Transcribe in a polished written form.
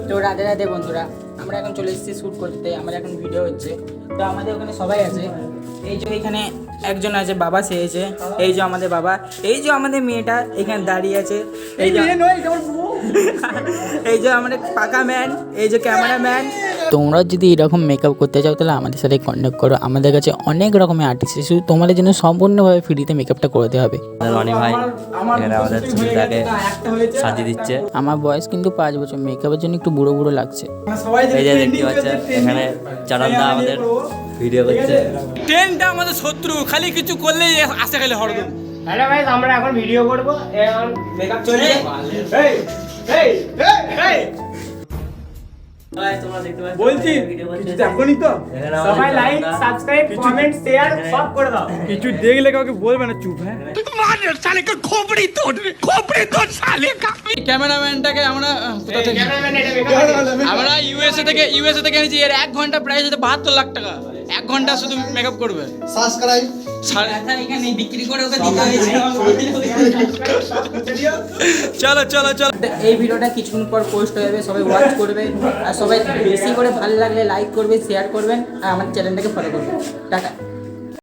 তো রাধে রাধে বন্ধুরা, আমরা এখন চলে এসেছি শ্যুট করতে, আমার এখন ভিডিও হচ্ছে। তো আমাদের ওখানে সবাই আছে, এই যে এখানে একজন আছে, বাবা সেজেছে, এই যে আমাদের বাবা, এই যে আমাদের মেয়েটা এখানে দাঁড়িয়ে আছে, এই যে এই যে আমাদের পাকা ম্যান, এই যে ক্যামেরাম্যান। তোমরা যদি এরকম মেকআপ করতে চাও তাহলে আমাদের সাথে কন্ট্যাক্ট করো, আমাদের কাছে অনেক রকমের আর্টিস্ট আছে, শুধু তোমাদের জন্য সম্পূর্ণভাবে ফ্রিতে মেকআপটা করতে হবে। রনি ভাই এখানে আমাদের ছবিটাকে সাজিয়ে দিচ্ছে। আমার বয়স কিন্তু 5 বছর, মেকআপের জন্য একটু বুড়ো বুড়ো লাগছে। এই যে দেখতে পাচ্ছেন এখানে চানন্দা আমাদের ভিডিও করছে। ট্রেনটা আমাদের শত্রু, খালি কিছু করলেই আসে খালি হরদম। হ্যালো গাইস, আমরা এখন ভিডিও করব, এখন মেকআপ চলছে। বলছি এখনই তো সবাই লাইক, সাবস্ক্রাইব, কমেন্ট, শেয়ার সব করে দাও। কিছু দেখলে কাউকে বলবে না, চুপ। হ্যাঁ, ক্যামেরাম্যানটাকে আমরা কোথা থেকে ক্যামেরাম্যান এটা মেকআপ আমরা ইউএসএ থেকে এনেছি। এর 1 ঘন্টা প্রাইস হচ্ছে 72 লাখ টাকা। 1 ঘন্টা শুধু মেকআপ করবে। সাবস্ক্রাইব এখানে বিক্রি করে ওকে দিতে হয়েছে। চলো চলো চলো। এই ভিডিওটা কিছুক্ষণ পর পোস্ট হয়ে যাবে, সবাই ওয়াচ করবে, আর সবাই বেশি করে ভালো লাগলে লাইক করবে, শেয়ার করবেন, আর আমাদের চ্যানেলটাকে ফলো করবেন। টাটা।